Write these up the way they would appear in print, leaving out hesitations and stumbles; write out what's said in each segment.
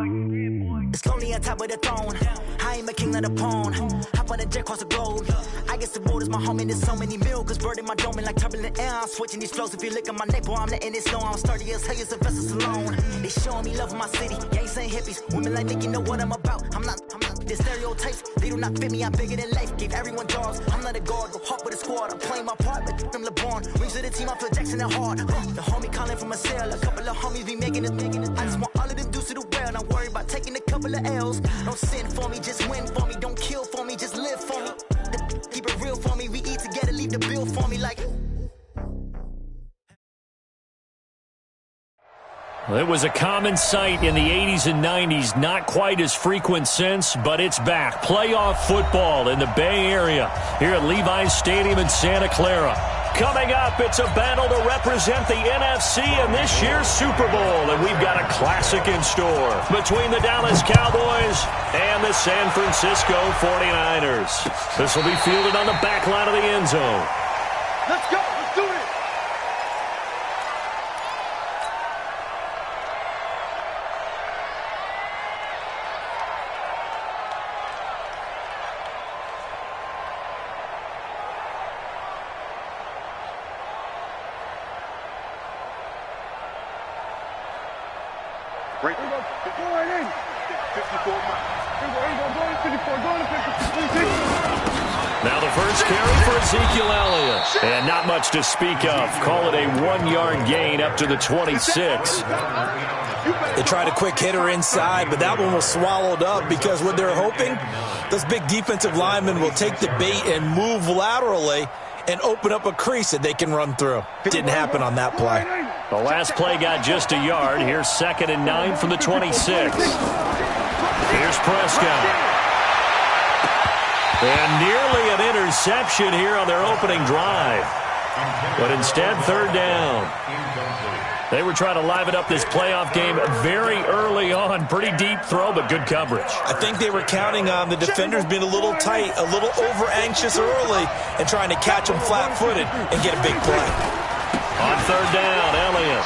It's lonely on top of the throne. I ain't a king of the pawn. Hop on a jet across the globe. I guess the world is my home and there's so many miracles burning my dome and like turbulent air. I'm switching these flows. If you look at my neck, boy, I'm letting it snow. I'm sturdy as hell, as a vessel alone. They showing me love in my city. Gangs ain't hippies. Women like me, you know what I'm about. I'm not the stereotypes. They do not fit me. I'm bigger than life. Gave everyone jobs. I'm not a guard. Go hard with a squad. I'm playing my part, but them LeBron. Rings to the team. I feel Jackson and hard. The homie calling from a cell. A couple of homies be making it. I just want all of them dudes to do well. Not worry about taking a couple of L's. Don't sin for me, just win for me. Don't kill for me, just live for me. Keep it real for me. We eat together, leave the bill for me like. Well, it was a common sight in the 80s and 90s. Not quite as frequent since, but it's back. Playoff football in the Bay Area here at Levi's Stadium in Santa Clara. Coming up, it's a battle to represent the NFC in this year's Super Bowl, and we've got a classic in store between the Dallas Cowboys and the San Francisco 49ers. This will be fielded on the back line of the end zone. Let's go. Let's do it. Right. Go right in. 54 miles. Now the first carry for Ezekiel Elliott. And not much to speak of. Call it a 1-yard gain up to the 26. They tried a quick hitter inside, but that one was swallowed up because what they're hoping, those big defensive linemen will take the bait and move laterally and open up a crease that they can run through. Didn't happen on that play. The last play got just a yard. Here's 2nd and 9 from the 26. Here's Prescott. And nearly an interception here on their opening drive. But instead, 3rd down. They were trying to liven up this playoff game very early on. Pretty deep throw, but good coverage. I think they were counting on the defenders being a little tight, a little over-anxious early, and trying to catch them flat-footed and get a big play. On 3rd down, Elliott.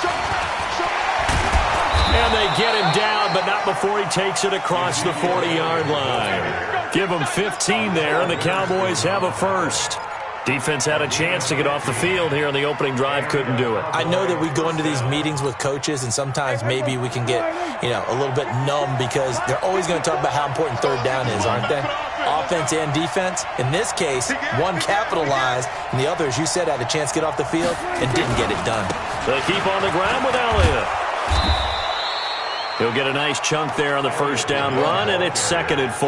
And they get him down, but not before he takes it across the 40-yard line. Give him 15 there, and the Cowboys have a first. Defense had a chance to get off the field here on the opening drive, couldn't do it. I know that we go into these meetings with coaches, and sometimes maybe we can get, a little bit numb because they're always going to talk about how important 3rd down is, aren't they? Offense and defense. In this case, one capitalized, and the other, as you said, had a chance to get off the field and didn't get it done. They keep on the ground with Elliott. He'll get a nice chunk there on the 1st down run, and it's 2nd and 4.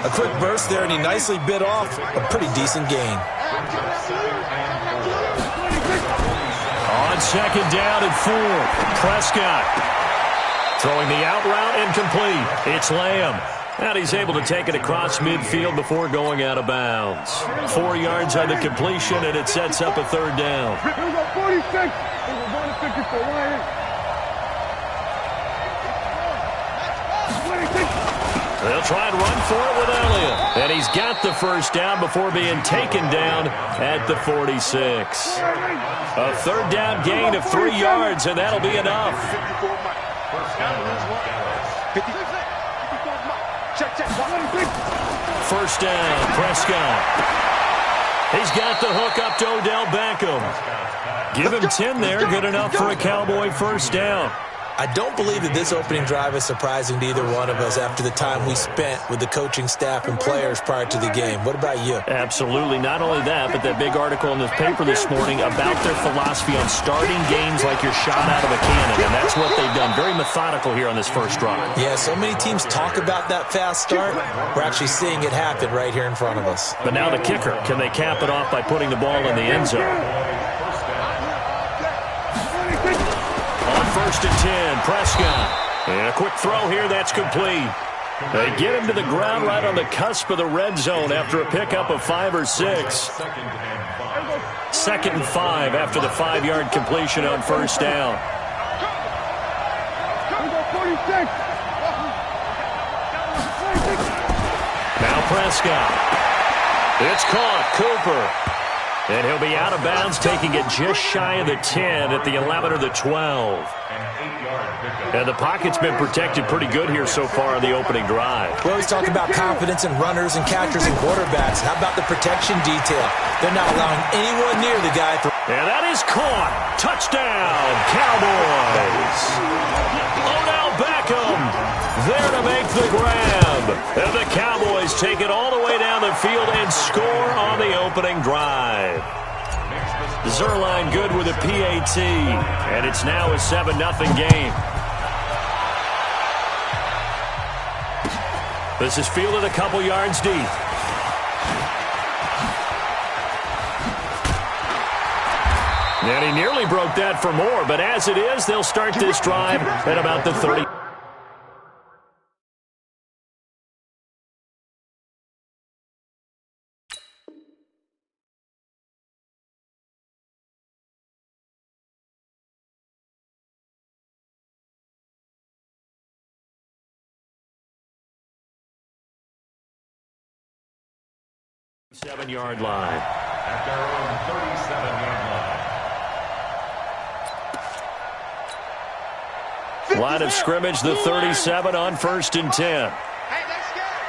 A quick burst there, and he nicely bit off a pretty decent gain. On 2nd down and 4, Prescott throwing the out route incomplete. It's Lamb. And he's able to take it across midfield before going out of bounds. 4 yards on the completion, and it sets up a 3rd down. They'll try and run for it with Elliott. And he's got the 1st down before being taken down at the 46. A 3rd down gain of 3 yards, and that'll be enough. First down, Prescott. He's got the hook up to Odell Beckham. Give him 10 there, good enough for a Cowboy 1st down. I don't believe that this opening drive is surprising to either one of us after the time we spent with the coaching staff and players prior to the game. What about you? Absolutely. Not only that, but that big article in the paper this morning about their philosophy on starting games like you're shot out of a cannon, and that's what they've done. Very methodical here on this first drive. Yeah, so many teams talk about that fast start. We're actually seeing it happen right here in front of us. But now the kicker. Can they cap it off by putting the ball in the end zone? 1st and 10, Prescott. And a quick throw here, that's complete. They get him to the ground right on the cusp of the red zone after a pickup of 5 or 6. 2nd and 5 after the 5-yard completion on 1st down. Now Prescott. It's caught. Cooper. And he'll be out of bounds, taking it just shy of the 10 at the 11 or the 12. And the pocket's been protected pretty good here so far on the opening drive. We always talk about confidence in runners and catchers and quarterbacks. How about the protection detail? They're not allowing anyone near the guy. And that is caught. Touchdown, Cowboys. Odell Beckham there to make the grab. And the Cowboys take it all the way down the field and score on the opening drive. Zerline good with a PAT, and it's now a 7-0 game. This is fielded a couple yards deep. And he nearly broke that for more, but as it is, they'll start this drive at about the 30. Seven-yard line. At their own 37-yard line. Line of scrimmage, the 37 on 1st and 10. Hey, they're scared.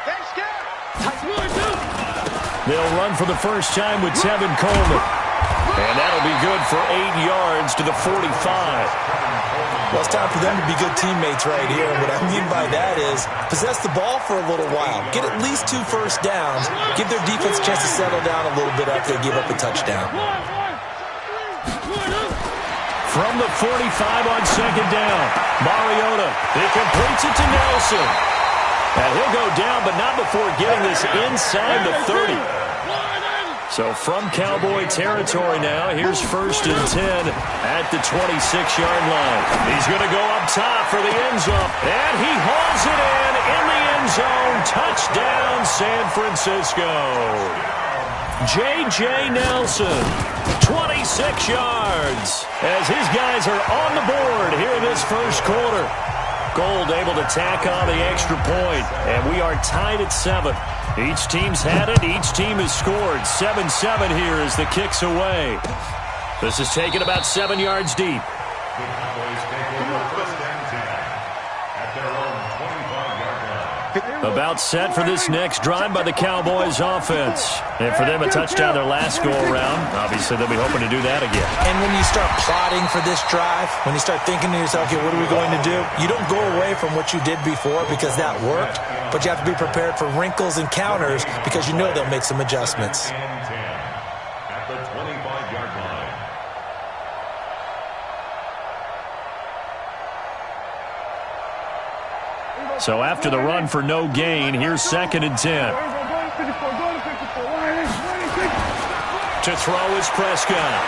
They'll run for the first time with Tevin Coleman. And that'll be good for 8 yards to the 45. Well, it's time for them to be good teammates right here. And what I mean by that is possess the ball for a little while. Get at least 2 first downs. Give their defense a chance to settle down a little bit after they give up a touchdown. From the 45 on 2nd down, Mariota. He completes it to Nelson. And he'll go down, but not before getting this inside the 30. So from Cowboy territory now, here's 1st and 10 at the 26-yard line. He's going to go up top for the end zone, and he hauls it in the end zone. Touchdown, San Francisco. J.J. Nelson, 26 yards, as his guys are on the board here in this first quarter. Gold able to tack on the extra point, and we are tied at 7. Each team's had it. Each team has scored. 7-7 here as the kick's away. This is taken about 7 yards deep. The Cowboys take over 1st and 10 at their own 25-yard line. About set for this next drive by the Cowboys offense. And for them, a touchdown their last go-around. Obviously, they'll be hoping to do that again. And when you start plotting for this drive, when you start thinking to yourself, okay, what are we going to do? You don't go away from what you did before because that worked, but you have to be prepared for wrinkles and counters because you know they'll make some adjustments. 10 at the 25-yard line. So after the run for no gain, here's 2nd and 10. To throw is Prescott.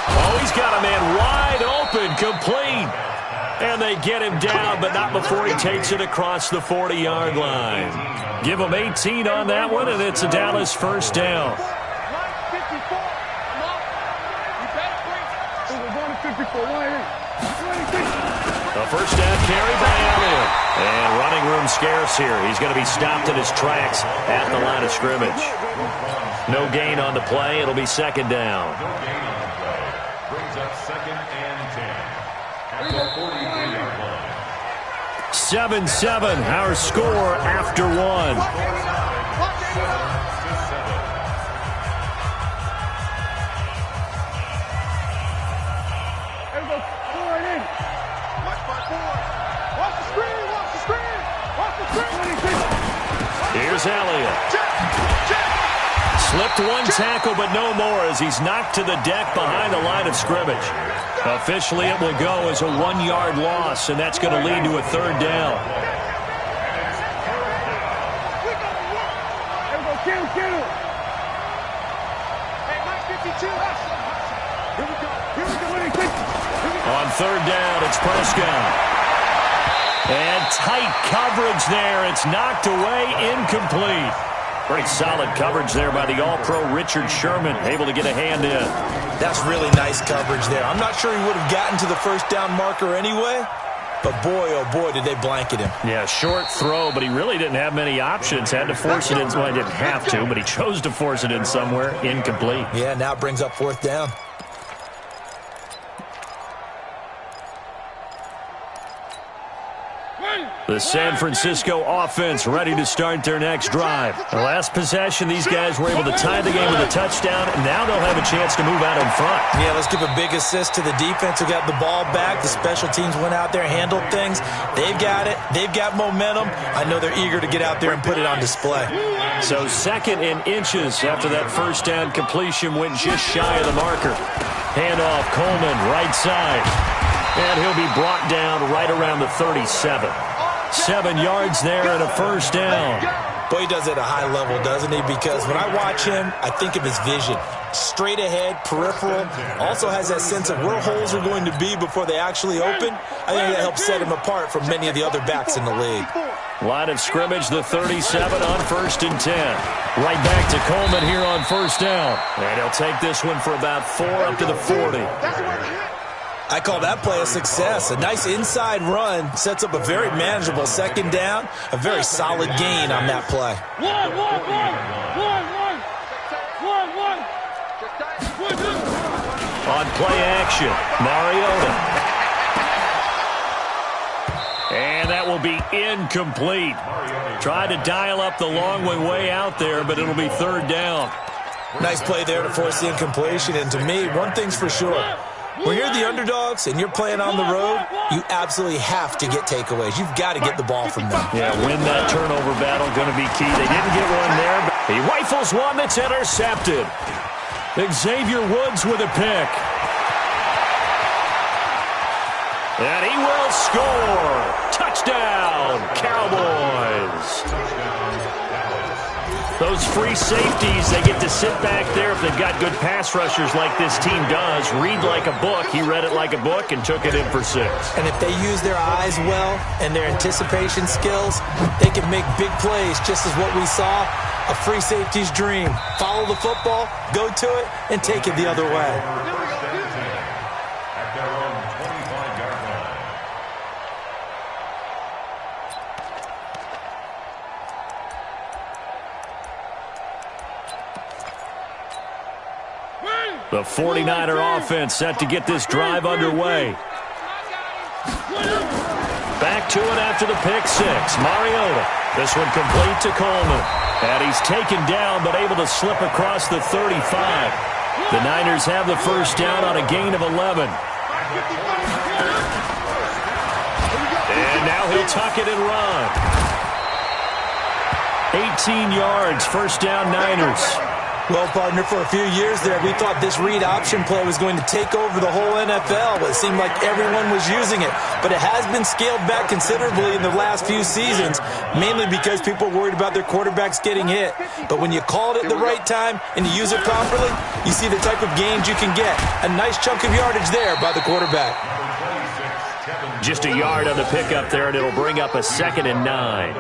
Oh, he's got a man wide open, complete. And they get him down, but not before he takes it across the 40-yard line. Give him 18 on that one, and it's a Dallas first down. A first down carry by Elliott. And running room scarce here. He's going to be stopped in his tracks at the line of scrimmage. No gain on the play. It'll be 2nd down. No gain on the play. Brings up 2nd and 10 at the 43-yard line. 7-7, our score after 1. Here's Elliott. Slipped one tackle, but no more as he's knocked to the deck behind the line of scrimmage. Officially, it will go as a 1-yard loss, and that's going to lead to a 3rd down. On 3rd down, it's Prescott. And tight coverage there. It's knocked away, incomplete. Pretty solid coverage there by the All-Pro Richard Sherman, able to get a hand in. That's really nice coverage there. I'm not sure he would have gotten to the first down marker anyway, but boy, oh boy, did they blanket him. Yeah, short throw, but he really didn't have many options. Had to force it in. Well, he didn't have to, but he chose to force it in somewhere. Incomplete. Yeah, now it brings up 4th down. The San Francisco offense ready to start their next drive. The last possession, these guys were able to tie the game with a touchdown, and now they'll have a chance to move out in front. Yeah, let's give a big assist to the defense who got the ball back. The special teams went out there, handled things. They've got it. They've got momentum. I know they're eager to get out there and put it on display. So 2nd and inches after that first down completion went just shy of the marker. Handoff, Coleman, right side. And he'll be brought down right around the 37. 7 yards there and a first down. Boy, he does it at a high level, doesn't he? Because when I watch him, I think of his vision. Straight ahead, peripheral. Also has that sense of where holes are going to be before they actually open. I think that helps set him apart from many of the other backs in the league. Line of scrimmage, the 37 on 1st and 10. Right back to Coleman here on first down. And he'll take this one for about 4 up to the 40. I call that play a success. A nice inside run sets up a very manageable 2nd down. A very solid gain on that play. On play action, Mariota. And that will be incomplete. Tried to dial up the long way out there, but it'll be 3rd down. Nice play there to force the incompletion. And to me, one thing's for sure. When you're the underdogs and you're playing on the road, you absolutely have to get takeaways. You've got to get the ball from them. Yeah, win that turnover battle, going to be key. They didn't get one there, but he rifles one that's intercepted. Xavier Woods with a pick. And he will score. Touchdown, Cowboys. Those free safeties, they get to sit back there if they've got good pass rushers like this team does. Read like a book. He read it like a book and took it in for 6. And if they use their eyes well and their anticipation skills, they can make big plays, just as what we saw, a free safety's dream. Follow the football, go to it, and take it the other way. The 49er offense set to get this drive underway. Back to it after the pick 6. Mariota. This one complete to Coleman. And he's taken down but able to slip across the 35. The Niners have the first down on a gain of 11. And now he'll tuck it and run. 18 yards, first down Niners. Well, partner, for a few years there, we thought this read option play was going to take over the whole NFL. It seemed like everyone was using it. But it has been scaled back considerably in the last few seasons, mainly because people are worried about their quarterbacks getting hit. But when you call it at the right time and you use it properly, you see the type of gains you can get. A nice chunk of yardage there by the quarterback. Just a yard on the pickup there, and it'll bring up a 2nd and 9.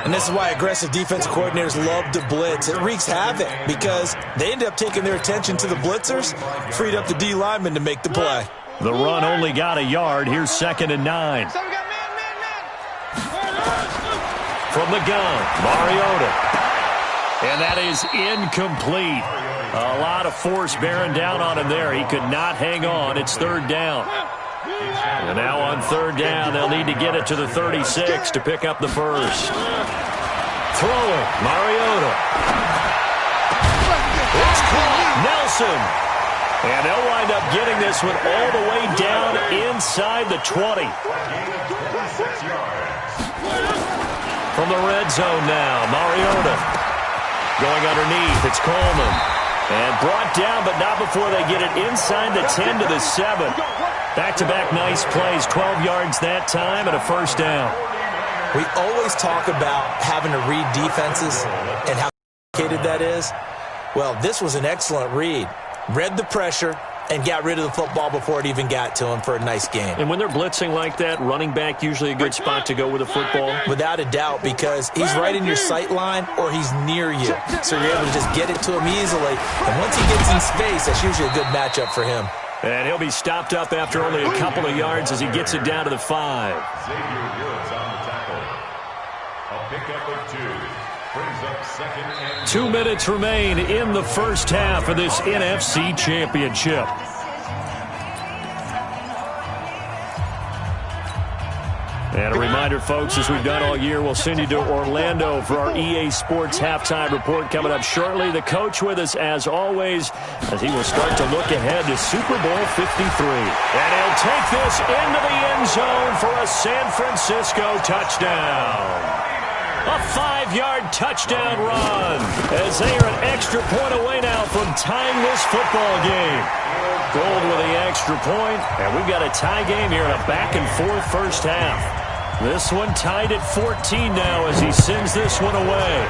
And this is why aggressive defensive coordinators love to blitz. It wreaks havoc because they end up taking their attention to the blitzers, freed up the D lineman to make the play. The run only got a yard. Here's 2nd and 9. From the gun, Mariota. And that is incomplete. A lot of force bearing down on him there. He could not hang on. It's 3rd down. And now on 3rd down, they'll need to get it to the 36 to pick up the first. Thrower, Mariota. It's caught, Nelson. And they'll wind up getting this one all the way down inside the 20. From the red zone now, Mariota. Going underneath, it's Coleman. And brought down, but not before they get it inside the 10 to the 7. Back-to-back nice plays, 12 yards that time and a first down. We always talk about having to read defenses and how complicated that is. Well, this was an excellent read. Read the pressure and got rid of the football before it even got to him for a nice game. And when they're blitzing like that, running back usually a good spot to go with the football? Without a doubt, because he's right in your sight line or he's near you. So you're able to just get it to him easily. And once he gets in space, that's usually a good matchup for him. And he'll be stopped up after only a couple of yards as he gets it down to the 5. Xavier Woods on the tackle. A pickup of 2. Brings up 2nd and 2 minutes remain in the first half of this NFC Championship. And a reminder, folks, as we've done all year, we'll send you to Orlando for our EA Sports halftime report coming up shortly. The coach with us, as always, as he will start to look ahead to Super Bowl 53. And he'll take this into the end zone for a San Francisco touchdown. A 5-yard touchdown run as they are an extra point away now from tying this football game. Gold with the extra point, and we've got a tie game here in a back-and-forth first half. This one tied at 14 now as he sends this one away.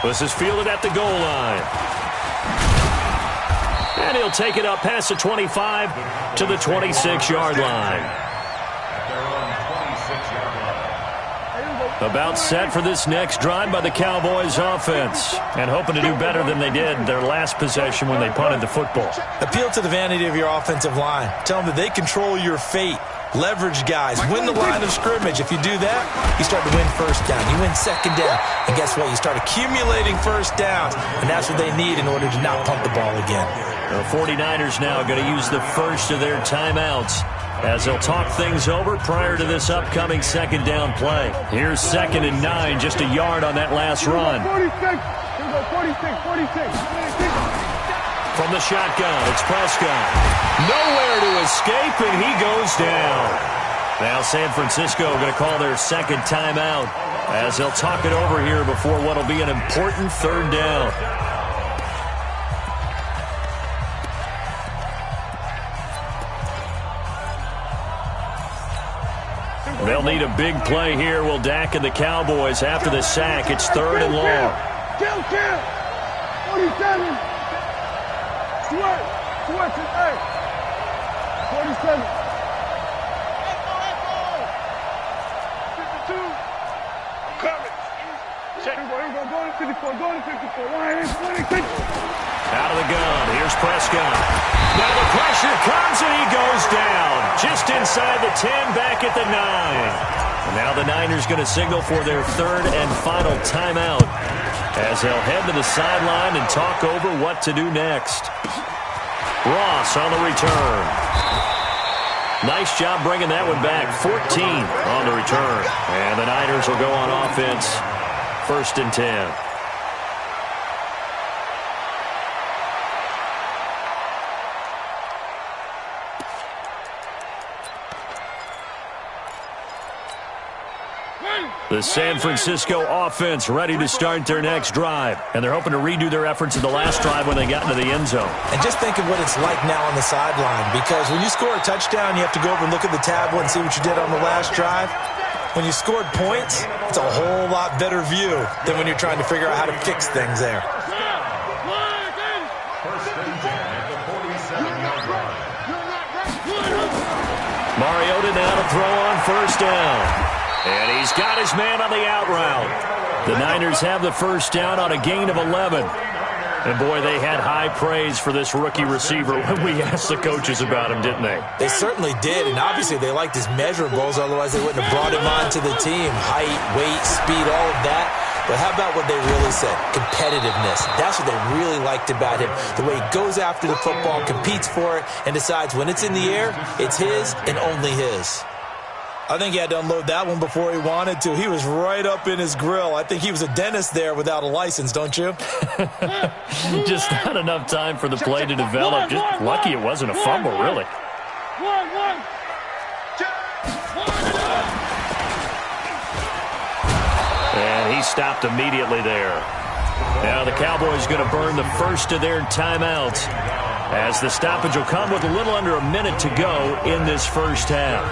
This is fielded at the goal line. And he'll take it up past the 25 to the 26-yard line. About set for this next drive by the Cowboys offense. And hoping to do better than they did their last possession when they punted the football. Appeal to the vanity of your offensive line. Tell them that they control your fate. Leverage guys. Win the line of scrimmage. If you do that, you start to win first down. You win second down. And guess what? You start accumulating first downs. And that's what they need in order to not punt the ball again. The 49ers now going to use the first of their timeouts as they'll talk things over prior to this upcoming second down play. Here's 2nd and 9, just a yard on that last run. 46. From the shotgun, it's Prescott. Nowhere to escape, and he goes down. Now San Francisco going to call their second timeout as they'll talk it over here before what will be an important third down. They'll need a big play here. Will Dak and the Cowboys after the sack. It's 3rd and long. Kill. 47. Switch. Hey. 47. 52. I'm coming. Check. Go to 54. Go to 54. Line 26. Out of the gun. Here's Prescott. Now the pressure comes and he goes down. Just inside the 10, back at the 9. And now the Niners going to signal for their 3rd and final timeout as they'll head to the sideline and talk over what to do next. Ross on the return. Nice job bringing that one back. 14 on the return. And the Niners will go on offense. 1st and 10. The San Francisco offense ready to start their next drive. And they're hoping to redo their efforts in the last drive when they got into the end zone. And just think of what it's like now on the sideline. Because when you score a touchdown, you have to go over and look at the tablet and see what you did on the last drive. When you scored points, it's a whole lot better view than when you're trying to figure out how to fix things there. 1st and 10 at the 47-yard line. Mariota now to throw on 1st down. And he's got his man on the out route. The Niners have the 1st down on a gain of 11. And, boy, they had high praise for this rookie receiver when we asked the coaches about him, didn't they? They certainly did, and obviously they liked his measurables, otherwise they wouldn't have brought him onto the team. Height, weight, speed, all of that. But how about what they really said? Competitiveness. That's what they really liked about him. The way he goes after the football, competes for it, and decides when it's in the air, it's his and only his. I think he had to unload that one before he wanted to. He was right up in his grill. I think he was a dentist there without a license, don't you? Just not enough time for the play to develop. Just lucky it wasn't a fumble, really. And he stopped immediately there. Now the Cowboys going to burn the first of their timeouts as the stoppage will come with a little under a minute to go in this first half.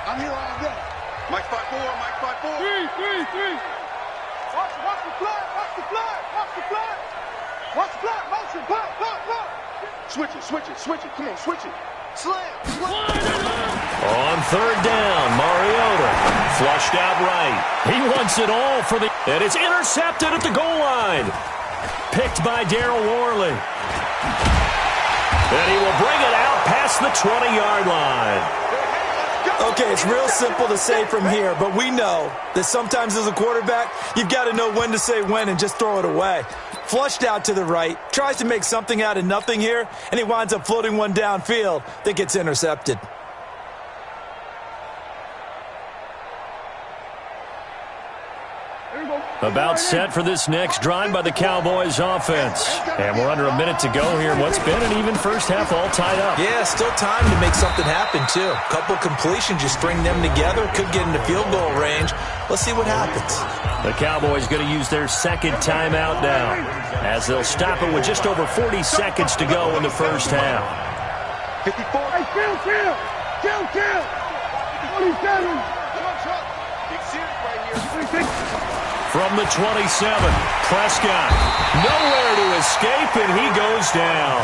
I'm here all day. Mike 5-4. Three. Watch the fly. Motion. Switch it. Come on, switch it. On third down, Mariota flushed out right. He wants it all for the... And it's intercepted at the goal line. Picked by Darryl Worley. And he will bring it out past the 20-yard line. Okay, it's real simple to say from here, but we know that sometimes as a quarterback, you've got to know when to say when and just throw it away. Flushed out to the right, tries to make something out of nothing here, and he winds up floating one downfield that gets intercepted. About set for this next drive by the Cowboys offense. And we're under a minute to go here. What's been an even first half all tied up. Yeah, still time to make something happen, too. Couple completions, you string them together, could get into field goal range. Let's see what happens. The Cowboys going to use their second timeout now, as they'll stop it with just over 40 seconds to go in the first half. 54. Hey, kill. 27. Big series right here. From the 27, Prescott, nowhere to escape, and he goes down.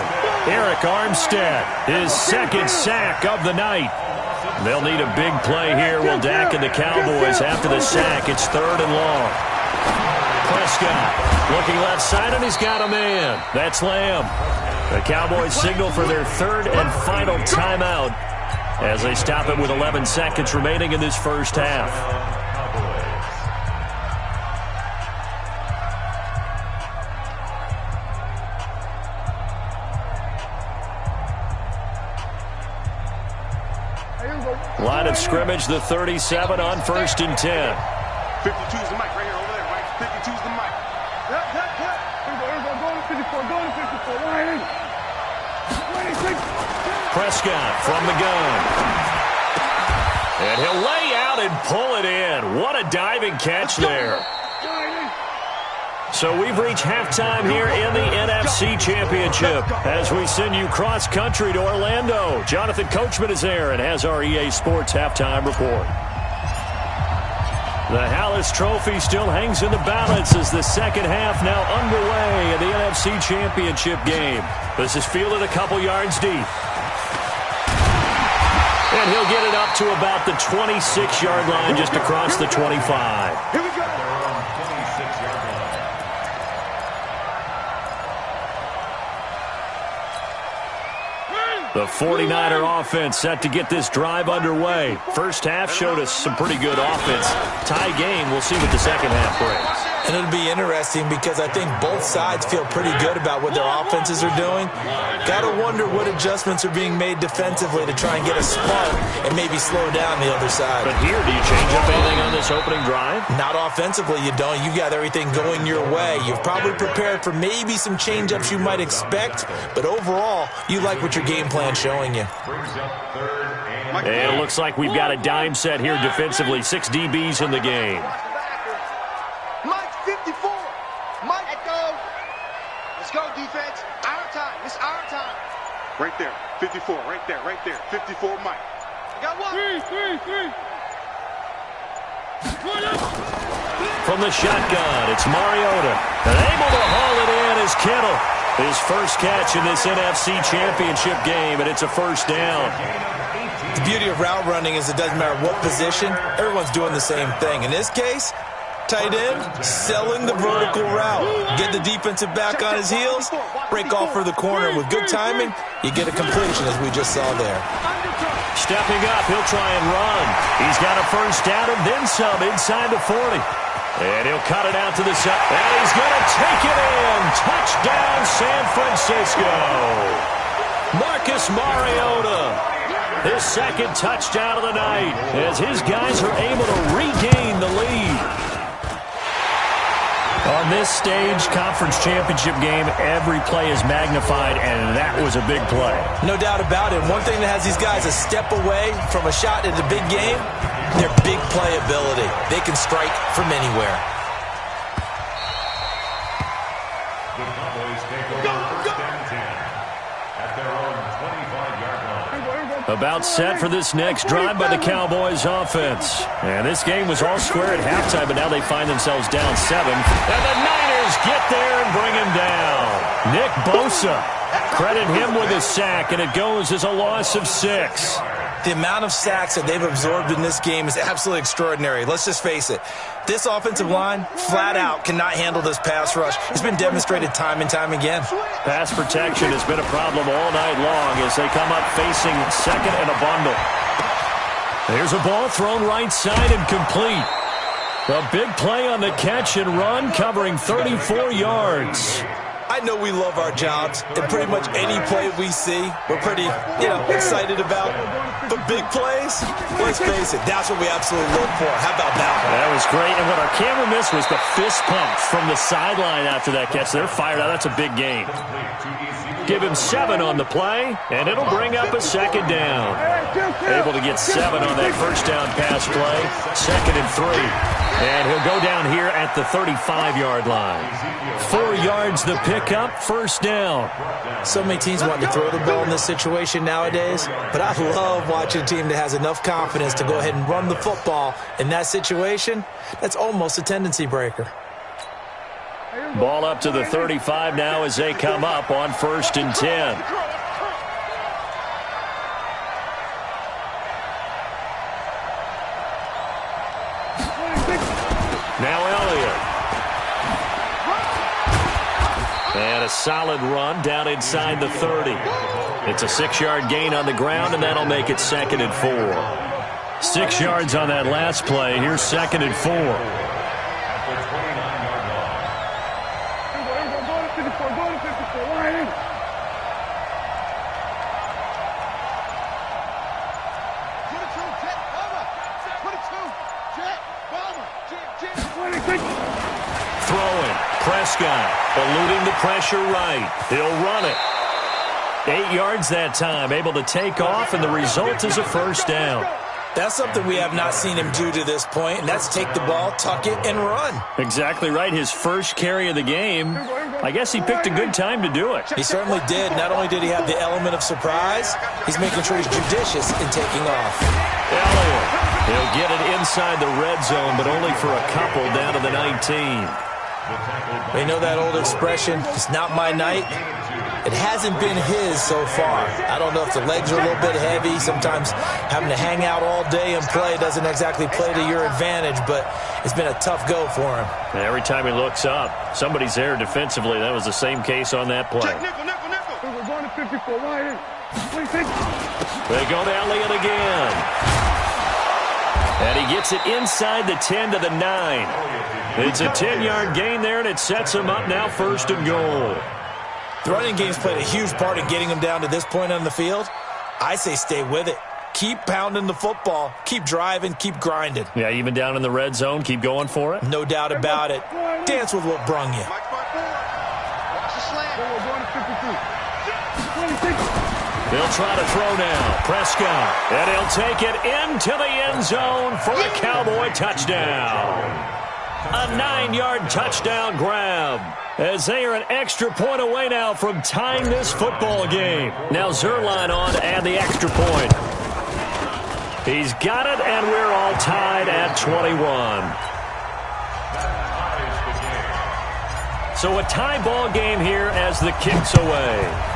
Eric Armstead, his second sack of the night. They'll need a big play here. Will Dak and the Cowboys after the sack. It's third and long. Prescott looking left side, and he's got a man. That's Lamb. The Cowboys signal for their third and final timeout as they stop it with 11 seconds remaining in this first half. Line of scrimmage, the 37 on 1st and 10. 52's the mic right here, over there, right? 52's the mic. Here we go, go to 54, go to 54, Prescott from the gun. And he'll lay out and pull it in. What a diving catch there. So we've reached halftime here in the NFC Championship as we send you cross-country to Orlando. Jonathan Coachman is there and has our EA Sports halftime report. The Hallis Trophy still hangs in the balance as the second half now underway in the NFC Championship game. This is fielded a couple yards deep. And he'll get it up to about the 26-yard line just across the 25. Here we go. The 49er offense set to get this drive underway. First half showed us some pretty good offense. Tie game, we'll see what the second half brings. And it'll be interesting because I think both sides feel pretty good about what their offenses are doing. Got to wonder what adjustments are being made defensively to try and get a spark and maybe slow down the other side. But here, do you change up anything on this opening drive? Not offensively, you don't. You got everything going your way. You've probably prepared for maybe some change-ups you might expect, but overall, you like what your game plan's showing you. And it looks like we've got a dime set here defensively. 6 DBs in the game. Mike, 54. Mike, let's go. Let's go, defense. Our time. It's our time. Right there. 54. Right there. 54, Mike. Got one. Three. From the shotgun, it's Mariota. And able to haul it in is Kittle. His first catch in this NFC Championship game, and it's a first down. The beauty of route running is it doesn't matter what position, everyone's doing the same thing. In this case, tight end, selling the vertical route. Get the defensive back on his heels, break off for the corner. With good timing, you get a completion as we just saw there. Stepping up, he'll try and run. He's got a first down and then some inside the 40. And he'll cut it out to the side. And he's going to take it in. Touchdown, San Francisco. Marcus Mariota, his second touchdown of the night, as his guys are able to regain the lead. On this stage, conference championship game, every play is magnified, and that was a big play. No doubt about it. One thing that has these guys a step away from a shot at the big game, their big play ability. They can strike from anywhere. The Cowboys take over first and 10 at their own 25-yard line. About set for this next drive by the Cowboys offense. And this game was all square at halftime, but now they find themselves down 7. And the Niners get there and bring him down. Nick Bosa Credit him with a sack, and it goes as a loss of 6. The amount of sacks that they've absorbed in this game is absolutely extraordinary. Let's just face it. This offensive line, flat out, cannot handle this pass rush. It's been demonstrated time and time again. Pass protection has been a problem all night long as they come up facing second and a bundle. There's a ball thrown right side and complete. A big play on the catch and run, covering 34 yards. I know we love our jobs, and pretty much any play we see, we're pretty, excited about. But big plays, let's face it, that's what we absolutely look for. How about that one? That was great, and what our camera missed was the fist pump from the sideline after that catch. They're fired out. That's a big gain. Give him 7 on the play, and it'll bring up a second down. Able to get 7 on that first down pass play. 2nd and 3. And he'll go down here at the 35-yard line. 4 yards the pickup, first down. So many teams want to throw the ball in this situation nowadays, but I love watching a team that has enough confidence to go ahead and run the football in that situation. That's almost a tendency breaker. Ball up to the 35 now as they come up on 1st and 10. Now Elliott. And a solid run down inside the 30. It's a 6-yard gain on the ground, and that'll make it 2nd and 4. 6 yards on that last play. Here's 2nd and 4. Throwing. Prescott eluding the pressure right. He'll run it. 8 yards that time. Able to take off, and the result is a first down. That's something we have not seen him do to this point, and that's take the ball, tuck it, and run. Exactly right. His first carry of the game. I guess he picked a good time to do it. He certainly did. Not only did he have the element of surprise, he's making sure he's judicious in taking off. Elliott. He'll get it inside the red zone, but only for a couple down to the 19. We know that old expression, it's not my night. It hasn't been his so far. I don't know if the legs are a little bit heavy. Sometimes having to hang out all day and play doesn't exactly play to your advantage, but it's been a tough go for him. Every time he looks up, somebody's there defensively. That was the same case on that play. They go to Elliott again. And he gets it inside the 10 to the 9. It's a 10-yard gain there, and it sets him up now 1st and goal. The running game's played a huge part in getting him down to this point on the field. I say stay with it. Keep pounding the football. Keep driving. Keep grinding. Yeah, even down in the red zone, keep going for it. No doubt about it. Dance with what brung you. They'll try to throw now. Prescott. And he'll take it into the end zone for a Cowboy touchdown. A 9-yard touchdown grab, as they are an extra point away now from tying this football game. Now Zerline on to add the extra point. He's got it, and we're all tied at 21. So a tie ball game here as the kick's away.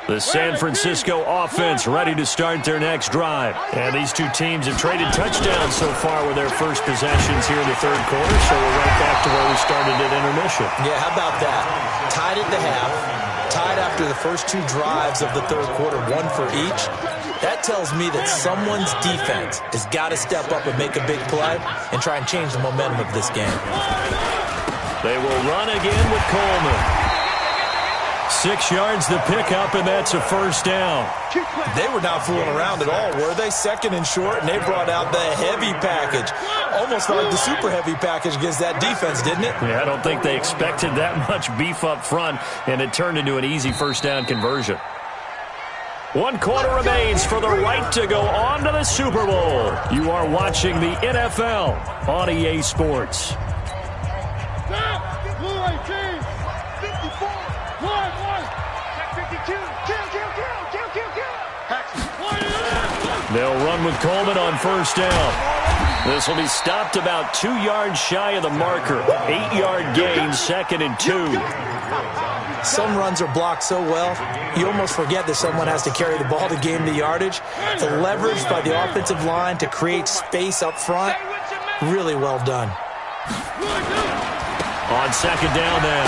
The San Francisco offense ready to start their next drive. And these two teams have traded touchdowns so far with their first possessions here in the third quarter, so we're right back to where we started at intermission. Yeah, how about that? Tied at the half, tied after the first 2 drives of the third quarter, 1 for each. That tells me that someone's defense has got to step up and make a big play and try and change the momentum of this game. They will run again with Coleman. 6 yards the pickup, and that's a first down. They were not fooling around at all, were they? 2nd and short, and they brought out the heavy package. Almost like the super heavy package against that defense, didn't it? Yeah, I don't think they expected that much beef up front, and it turned into an easy first down conversion. 1 quarter remains for the right to go on to the Super Bowl. You are watching the NFL on EA Sports. They'll run with Coleman on first down. This will be stopped about 2 yards shy of the marker. 8-yard gain, 2nd and 2. Some runs are blocked so well, you almost forget that someone has to carry the ball to gain the yardage. The leverage by the offensive line to create space up front, really well done. On second down now,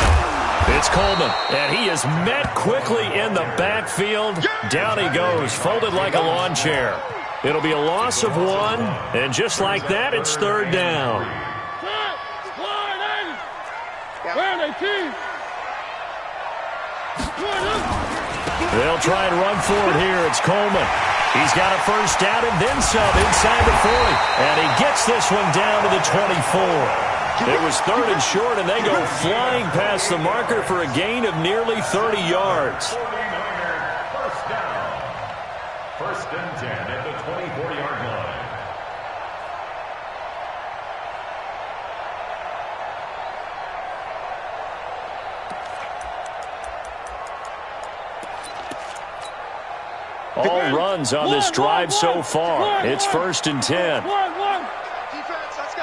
it's Coleman, and he is met quickly in the backfield. Down he goes, folded like a lawn chair. It'll be a loss of 1, and just like that, it's 3rd down. They'll try and run for it here. It's Coleman. He's got a first down and then some inside the 40. And he gets this one down to the 24. It was 3rd and short, and they go flying past the marker for a gain of nearly 30 yards. 49ers, first down. 1st and 10 at the 24-yard line. All runs on this drive so far. It's 1st and 10. Defense, let's go.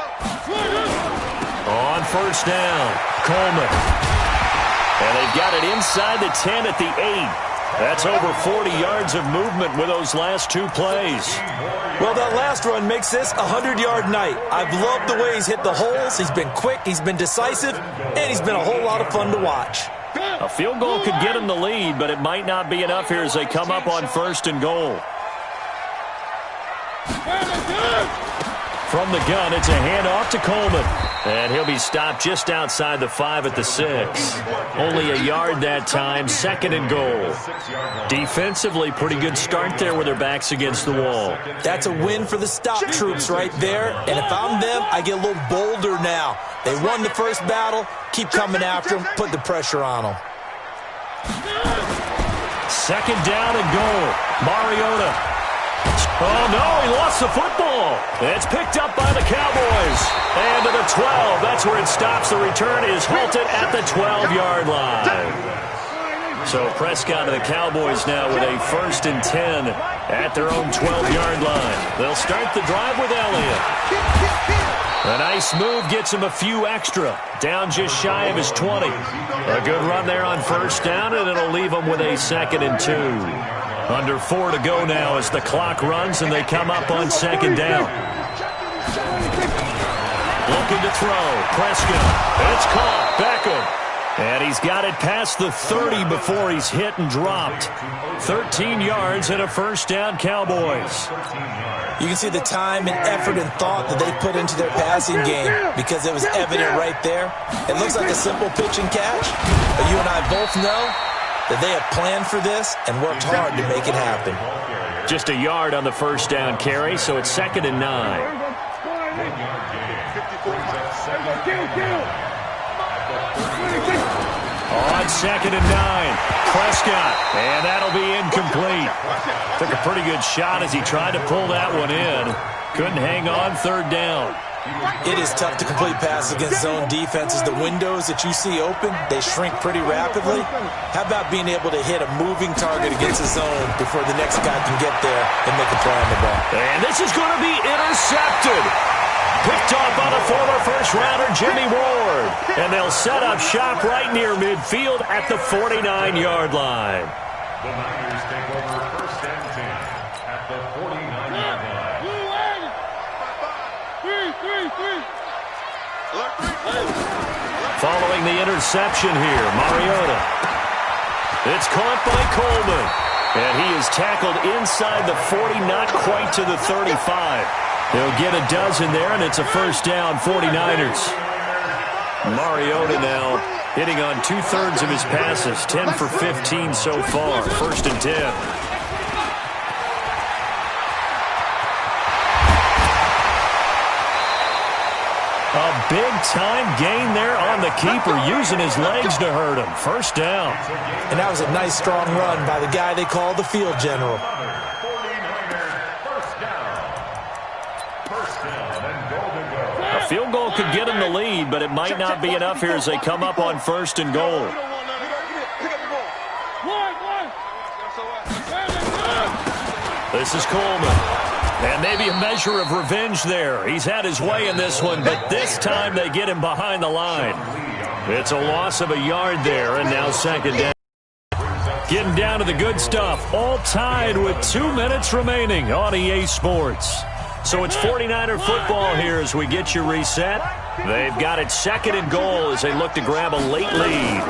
On first down, Coleman. And they've got it inside the 10 at the 8. That's over 40 yards of movement with those last 2 plays. Well, that last run makes this a 100-yard night. I've loved the way he's hit the holes. He's been quick, he's been decisive, and he's been a whole lot of fun to watch. A field goal could get them the lead, but it might not be enough here as they come up on 1st and goal. From the gun, it's a handoff to Coleman. And he'll be stopped just outside the 5 at the 6. Only a yard that time, 2nd and goal. Defensively, pretty good start there with their backs against the wall. That's a win for the stop troops right there. And if I'm them, I get a little bolder now. They won the first battle. Keep coming after them. Put the pressure on them. 2nd down and goal. Mariota. Oh, no, he lost the football. It's picked up by the Cowboys. And to the 12. That's where it stops. The return is halted at the 12-yard line. So Prescott and the Cowboys now with a 1st and 10 at their own 12-yard line. They'll start the drive with Elliott. A nice move gets him a few extra. Down just shy of his 20. A good run there on first down, and it'll leave him with a 2nd and 2. Under 4 to go now as the clock runs and they come up on 2nd down. Looking to throw. Prescott. It's caught. Beckham. And he's got it past the 30 before he's hit and dropped. 13 yards and a first down, Cowboys. You can see the time and effort and thought that they put into their passing game because it was evident right there. It looks like a simple pitch and catch, but you and I both know that they have planned for this and worked hard to make it happen. Just a yard on the first down carry, so it's 2nd and 9. On 2nd and 9, Prescott, and that'll be incomplete. Took a pretty good shot as he tried to pull that one in. Couldn't hang on, 3rd down. It is tough to complete passes against zone defenses. The windows that you see open, they shrink pretty rapidly. How about being able to hit a moving target against a zone before the next guy can get there and make a play on the ball? And this is going to be intercepted. Picked off by the former first-rounder Jimmy Ward. And they'll set up shop right near midfield at the 49-yard line. The Niners take over 1st and 10 at the 49-yard line. Following the interception here, Mariota. It's caught by Coleman. And he is tackled inside the 40, not quite to the 35. He'll get a dozen there, and it's a first down, 49ers. Mariota now hitting on 2/3 of his passes, 10 for 15 so far, 1st and 10. A big-time gain there on the keeper, using his legs to hurt him. First down. And that was a nice, strong run by the guy they call the field general. A field goal could get him the lead, but it might not be enough here as they come up on 1st and goal. This is Coleman. And maybe a measure of revenge there. He's had his way in this one, but this time they get him behind the line. It's a loss of a yard there, and now second down. Getting down to the good stuff. All tied with 2 minutes remaining on EA Sports. So it's 49er football here as we get you reset. They've got it second and goal as they look to grab a late lead.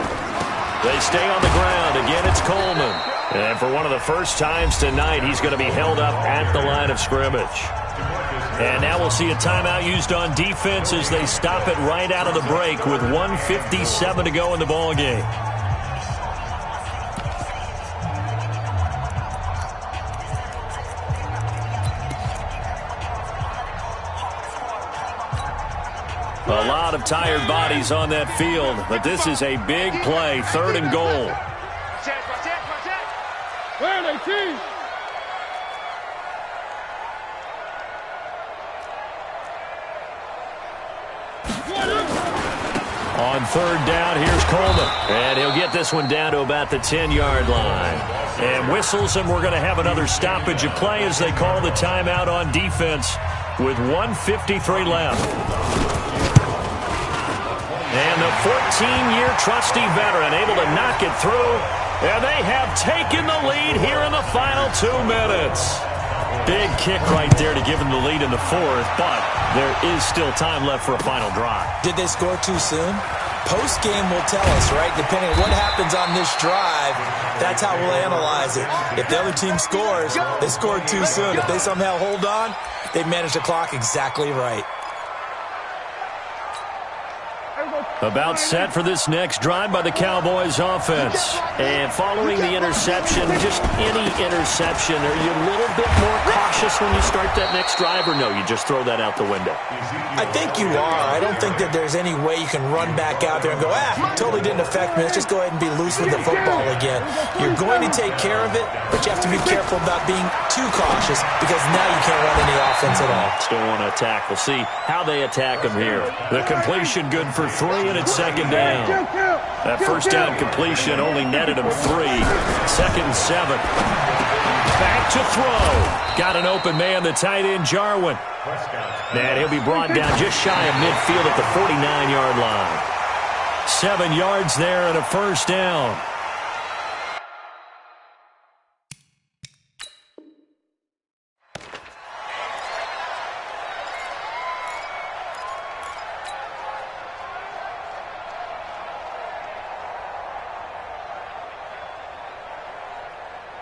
They stay on the ground. Again, it's Coleman. And for one of the first times tonight, he's going to be held up at the line of scrimmage. And now we'll see a timeout used on defense as they stop it right out of the break with 1:57 to go in the ballgame. A lot of tired bodies on that field, but this is a big play, third and goal. Where are they, team? On third down, here's Coleman. And he'll get this one down to about the 10-yard line. And whistles, and we're going to have another stoppage of play as they call the timeout on defense with 1:53 left. And the 14-year trusty veteran able to knock it through. And they have taken the lead here in the final 2 minutes. Big kick right there to give them the lead in the fourth, but there is still time left for a final drive. Did they score too soon? Post-game will tell us, right? Depending on what happens on this drive, that's how we'll analyze it. If the other team scores, they scored too soon. If they somehow hold on, they manage the clock exactly right. About set for this next drive by the Cowboys offense. And following the interception, just any interception, are you a little bit more cautious when you start that next drive, or no, you just throw that out the window? I think you are. I don't think that there's any way you can run back out there and go, totally didn't affect me. Let's just go ahead and be loose with the football again. You're going to take care of it, but you have to be careful about being too cautious because now you can't run any offense at all. Still want to attack. We'll see how they attack them here. The completion good for 3, and it's second down. That first down completion only netted him 3. Second and 7. Back to throw. Got an open man, the tight end, Jarwin. And he'll be brought down just shy of midfield at the 49-yard line. 7 yards there and a first down.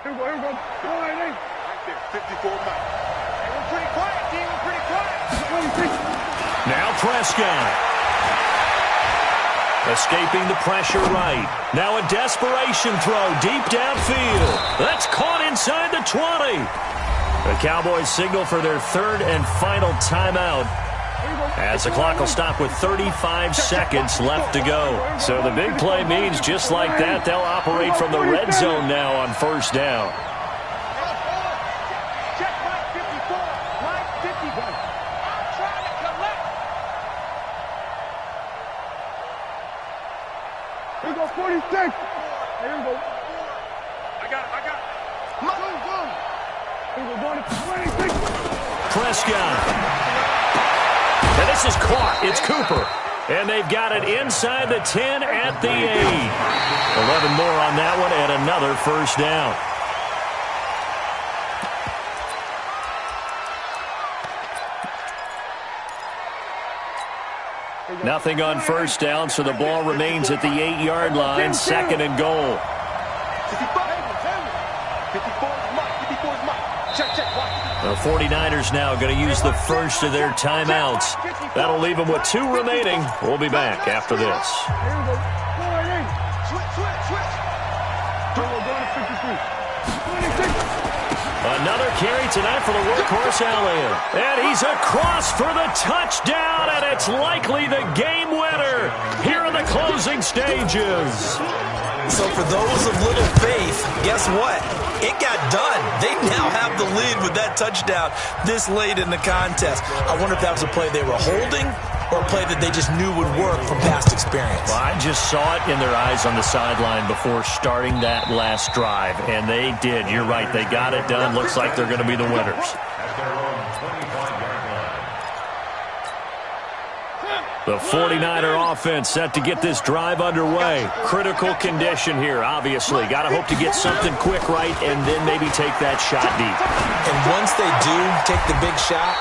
Here we go. Right there, 54 Mike. Hey, we're pretty quiet, team. We're pretty quiet. Now Prescott. Escaping the pressure right. Now a desperation throw deep downfield. That's caught inside the 20. The Cowboys signal for their third and final timeout, as the clock will stop with 35 seconds left to go. So the big play means just like that, they'll operate from the red zone now on first down. Check Mike 54. Mike 51. I'm trying to collect. Here we go, 46. Here we go. I got it. Here we go, going to 26. Prescott. And this is caught. It's Cooper. And they've got it inside the 10 at the 8. 11 more on that one and another first down. Nothing on first down, so the ball remains at the 8-yard line. Second and goal. 54 Mike. Check. The 49ers now going to use the first of their timeouts. That'll leave them with 2 remaining. We'll be back after this. Here we go. Switch. Another carry tonight for the workhorse Elliott. And he's across for the touchdown, and it's likely the game winner here in the closing stages. So for those of little faith, guess what? It got done. They now have the lead with that touchdown this late in the contest. I wonder if that was a play they were holding or a play that they just knew would work from past experience? Well, I just saw it in their eyes on the sideline before starting that last drive, and they did. You're right. They got it done. Looks like they're going to be the winners. At their own 25-yard line. The 49er offense set to get this drive underway. Critical condition here, obviously. Got to hope to get something quick right and then maybe take that shot deep. And once they do take the big shot,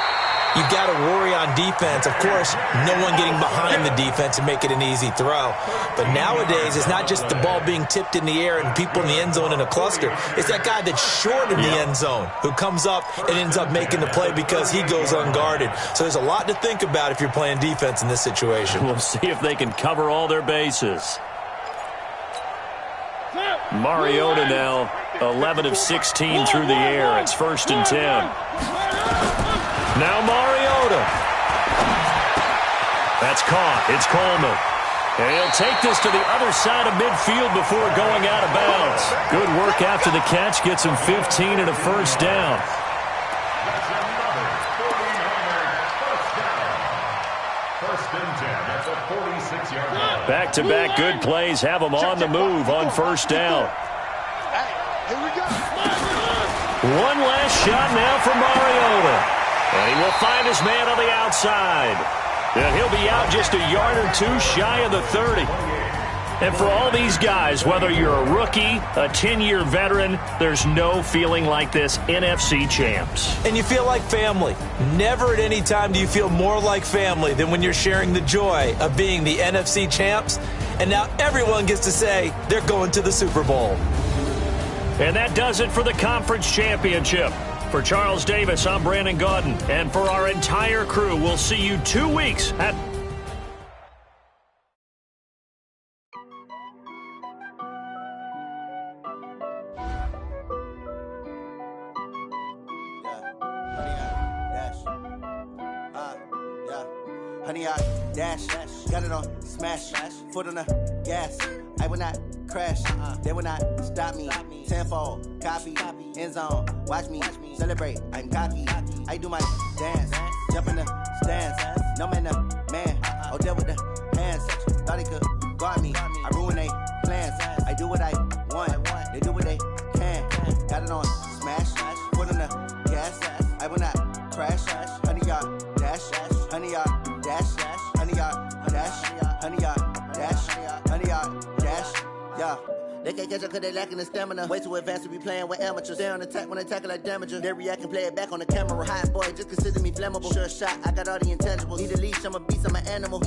you got to worry on defense. Of course, no one getting behind the defense and make it an easy throw. But nowadays, it's not just the ball being tipped in the air and people in the end zone in a cluster. It's that guy that's short in the end zone who comes up and ends up making the play because he goes unguarded. So there's a lot to think about if you're playing defense in this situation. We'll see if they can cover all their bases. Mariota now 11 of 16 through the air. It's 1st and 10. Now Mariota. That's caught. It's Coleman. And he'll take this to the other side of midfield before going out of bounds. Good work after the catch. Gets him 15 and a first down. That's another 49er first down. 1st and 10 at the 46-yard line. Back-to-back good plays have them on the move on 1st down. Hey, here we go. One last shot now for Mariota. And he will find his man on the outside. And he'll be out just a yard or two shy of the 30. And for all these guys, whether you're a rookie, a 10-year veteran, there's no feeling like this NFC champs. And you feel like family. Never at any time do you feel more like family than when you're sharing the joy of being the NFC champs. And now everyone gets to say they're going to the Super Bowl. And that does it for the conference championship. For Charles Davis, I'm Brandon Gaudin. And for our entire crew, we'll see you 2 weeks at... Honey, I dash, got it on smash, foot on the gas. I will not crash, they will not stop me. Tenfold, copy, end zone, watch me celebrate. I'm cocky, I do my dance, jump in the stands. No man, man, oh, there with the hands. Thought he could guard me, I ruin they plans. I do what I want, they do what they can. Got it on smash, foot on the gas. I will not crash, honey, y'all dash, honey, y'all dash, honey, y'all dash, honey, y'all dash, honey, y'all dash, yeah. They can't catch up cause they lacking the stamina. Way too advanced to be playing with amateurs. Stay on attack when they tackle like damager. They react and play it back on the camera. Hot boy, just consider me flammable. Sure shot, I got all the intangibles. Need a leash, I'm a beast, I'm an animal.